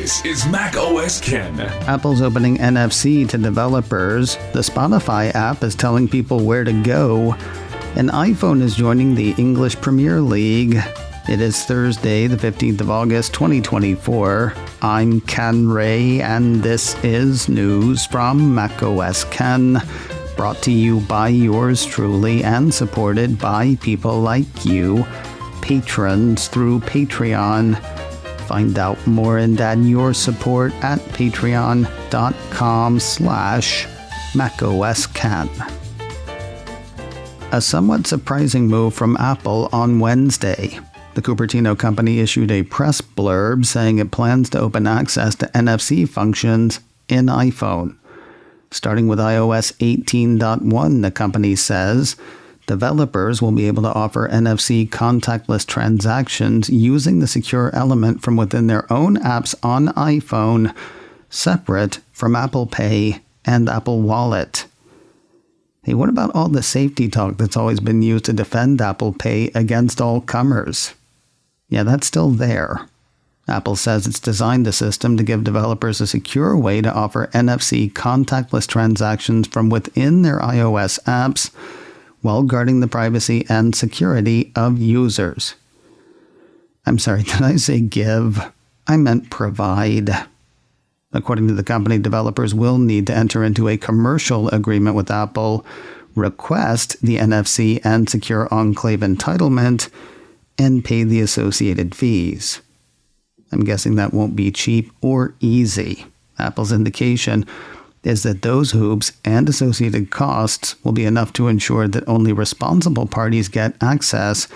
This is Mac OS Ken. Apple's opening NFC to developers. The Spotify app is telling people where to go. An iPhone is joining the English Premier League. It is Thursday, the 15th of August, 2024. I'm Ken Ray, and this is news from Mac OS Ken, brought to you by yours truly and supported by people like you, patrons through Patreon. Find out more and add your support at patreon.com/MacOSCan. A somewhat surprising move from Apple on Wednesday. The Cupertino company issued a press blurb saying it plans to open access to NFC functions in iPhone. Starting with iOS 18.1, the company says, developers will be able to offer NFC contactless transactions using the secure element from within their own apps on iPhone, separate from Apple Pay and Apple Wallet. Hey, what about all the safety talk that's always been used to defend Apple Pay against all comers? Yeah, that's still there. Apple says it's designed the system to give developers a secure way to offer NFC contactless transactions from within their iOS apps, while guarding the privacy and security of users. I'm sorry, did I say give? I meant provide. According to the company, developers will need to enter into a commercial agreement with Apple, request the NFC and Secure Enclave entitlement, and pay the associated fees. I'm guessing that won't be cheap or easy. Apple's indication is that those hoops and associated costs will be enough to ensure that only responsible parties get access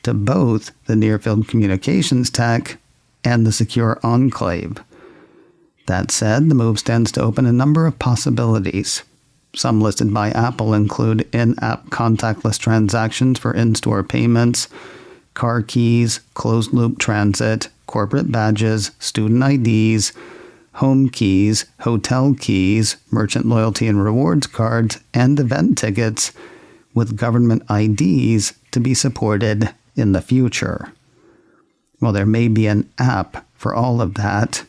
to both the near-field communications tech and the secure enclave. That said, the move stands to open a number of possibilities. Some listed by Apple include in-app contactless transactions for in-store payments, car keys, closed-loop transit, corporate badges, student IDs, home keys, hotel keys, merchant loyalty and rewards cards, and event tickets, with government IDs to be supported in the future. While there may be an app for all of that,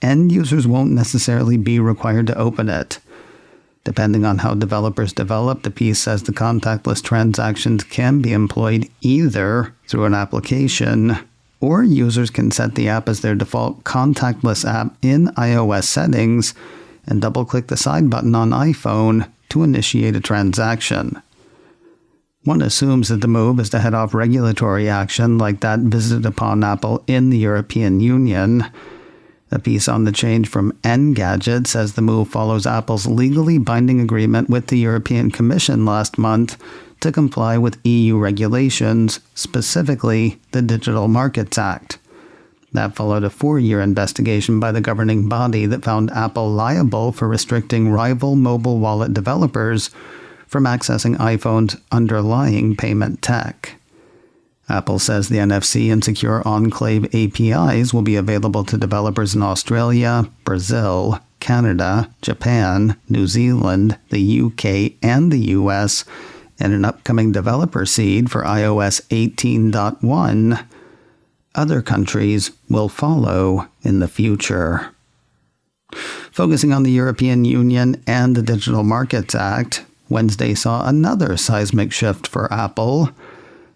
end users won't necessarily be required to open it. Depending on how developers develop, the piece says the contactless transactions can be employed either through an application, or users can set the app as their default contactless app in iOS settings and double-click the side button on iPhone to initiate a transaction. One assumes that the move is to head off regulatory action like that visited upon Apple in the European Union. A piece on the change from Engadget says the move follows Apple's legally binding agreement with the European Commission last month to comply with EU regulations, specifically the Digital Markets Act. That followed a 4-year investigation by the governing body that found Apple liable for restricting rival mobile wallet developers from accessing iPhone's underlying payment tech. Apple says the NFC and Secure Enclave APIs will be available to developers in Australia, Brazil, Canada, Japan, New Zealand, the UK, and the US, and an upcoming developer seed for iOS 18.1. Other countries will follow in the future. Focusing on the European Union and the Digital Markets Act, Wednesday saw another seismic shift for Apple.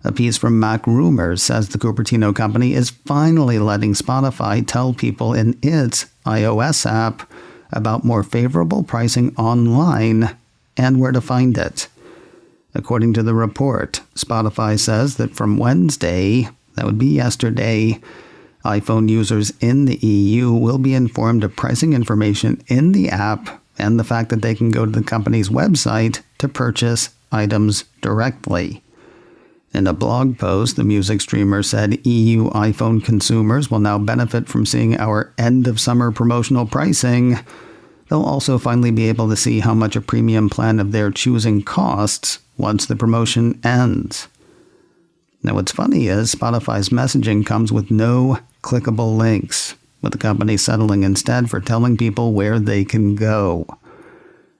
A piece from Mac Rumors says the Cupertino company is finally letting Spotify tell people in its iOS app about more favorable pricing online and where to find it. According to the report, Spotify says that from Wednesday, that would be yesterday, iPhone users in the EU will be informed of pricing information in the app and the fact that they can go to the company's website to purchase items directly. In a blog post, the music streamer said EU iPhone consumers will now benefit from seeing our end-of-summer promotional pricing. They'll also finally be able to see how much a premium plan of their choosing costs once the promotion ends. Now, what's funny is Spotify's messaging comes with no clickable links, with the company settling instead for telling people where they can go.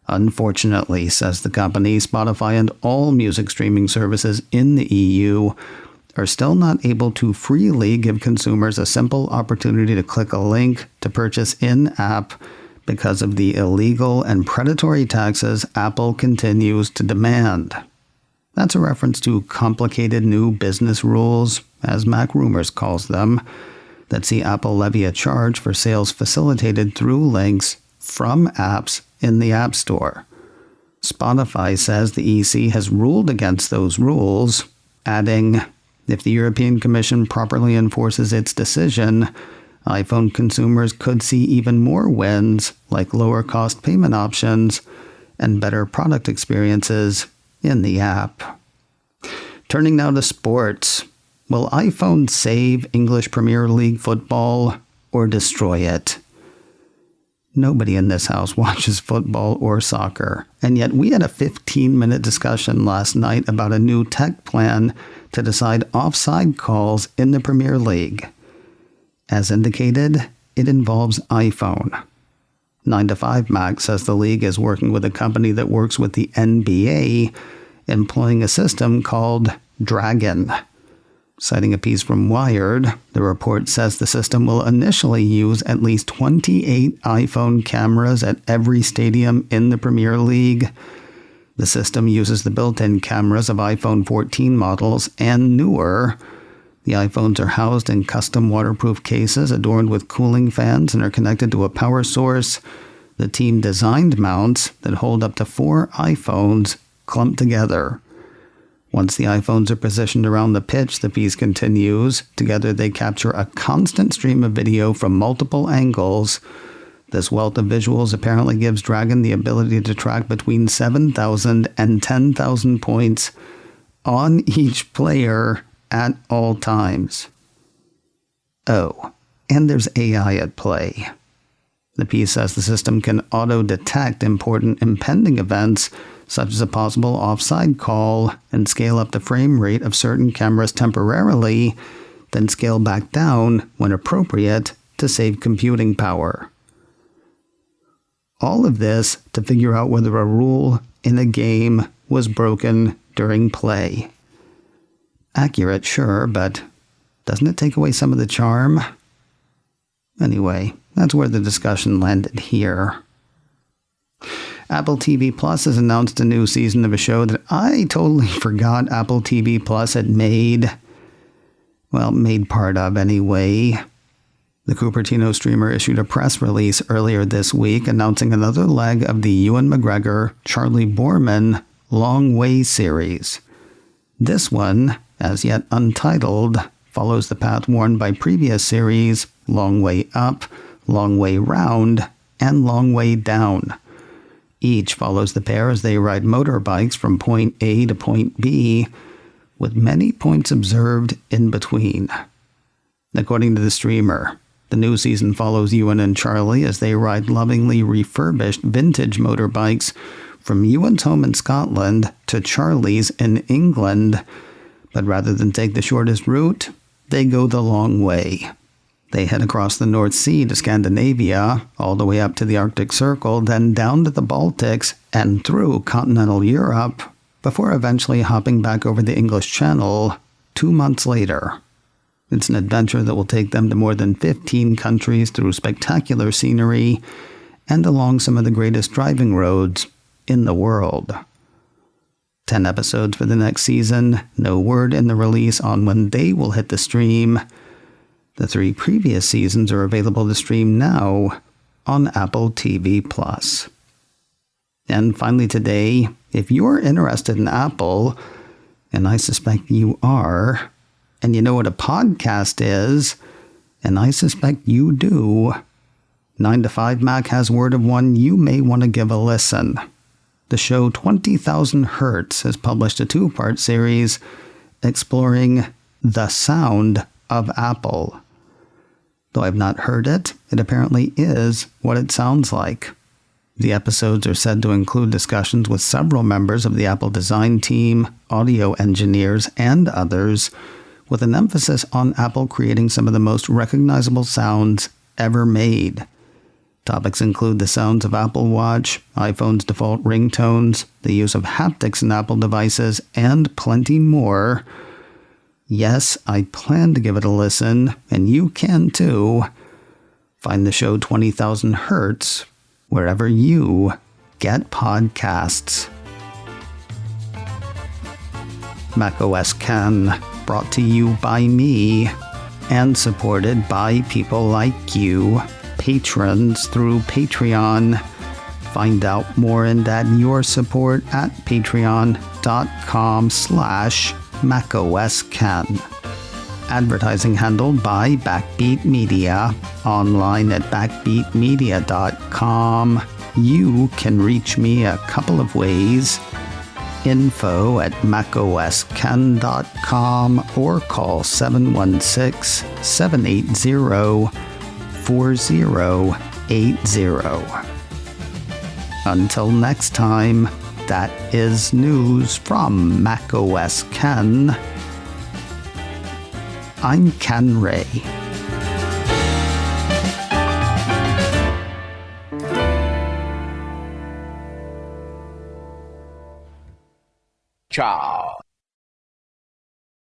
Unfortunately, says the company, Spotify and all music streaming services in the EU are still not able to freely give consumers a simple opportunity to click a link to purchase in-app because of the illegal and predatory taxes Apple continues to demand. That's a reference to complicated new business rules, as Mac Rumors calls them, that see Apple levy a charge for sales facilitated through links from apps in the App Store. Spotify says the EC has ruled against those rules, adding, if the European Commission properly enforces its decision, iPhone consumers could see even more wins, like lower cost payment options and better product experiences in the app. Turning now to sports. Will iPhone save English Premier League football or destroy it? Nobody in this house watches football or soccer, and yet we had a 15-minute discussion last night about a new tech plan to decide offside calls in the Premier League. As indicated, it involves iPhone. 9to5Mac says the league is working with a company that works with the NBA, employing a system called Dragon. Citing a piece from Wired, the report says the system will initially use at least 28 iPhone cameras at every stadium in the Premier League. The system uses the built-in cameras of iPhone 14 models and newer. The iPhones are housed in custom waterproof cases adorned with cooling fans and are connected to a power source. The team designed mounts that hold up to 4 iPhones clumped together. Once the iPhones are positioned around the pitch, the piece continues. Together they capture a constant stream of video from multiple angles. This wealth of visuals apparently gives Dragon the ability to track between 7,000 and 10,000 points on each player at all times. Oh, and there's AI at play. The piece says the system can auto-detect important impending events, such as a possible offside call, and scale up the frame rate of certain cameras temporarily, then scale back down when appropriate to save computing power. All of this to figure out whether a rule in a game was broken during play. Accurate, sure, but doesn't it take away some of the charm? Anyway, that's where the discussion landed here. Apple TV Plus has announced a new season of a show that I totally forgot Apple TV Plus had made part of anyway. The Cupertino streamer issued a press release earlier this week announcing another leg of the Ewan McGregor, Charlie Boorman Long Way series. This one, as yet untitled, follows the path worn by previous series Long Way Up, Long Way Round, and Long Way Down. Each follows the pair as they ride motorbikes from point A to point B, with many points observed in between. According to the streamer, the new season follows Ewan and Charlie as they ride lovingly refurbished vintage motorbikes from Ewan's home in Scotland to Charlie's in England, but rather than take the shortest route, they go the long way. They head across the North Sea to Scandinavia, all the way up to the Arctic Circle, then down to the Baltics and through continental Europe, before eventually hopping back over the English Channel 2 months later. It's an adventure that will take them to more than 15 countries through spectacular scenery and along some of the greatest driving roads in the world. 10 episodes for the next season, no word in the release on when they will hit the stream. The 3 previous seasons are available to stream now on Apple TV+. And finally today, if you're interested in Apple, and I suspect you are, and you know what a podcast is, and I suspect you do, 9to5Mac has word of one you may want to give a listen. The show 20,000 Hertz has published a 2-part series exploring the sound of Apple. Though I've not heard it, it apparently is what it sounds like. The episodes are said to include discussions with several members of the Apple design team, audio engineers, and others, with an emphasis on Apple creating some of the most recognizable sounds ever made. Topics include the sounds of Apple Watch, iPhone's default ringtones, the use of haptics in Apple devices, and plenty more. Yes, I plan to give it a listen, and you can too. Find the show 20,000 Hertz wherever you get podcasts. macOS Ken, brought to you by me and supported by people like you, patrons through Patreon. Find out more and add your support at patreon.com/macOSKen. Advertising handled by Backbeat Media, online at backbeatmedia.com. You can reach me a couple of ways. info@macosken.com or call 716-780-4080. Until next time, that is news from macOS Ken. I'm Ken Ray. Ciao.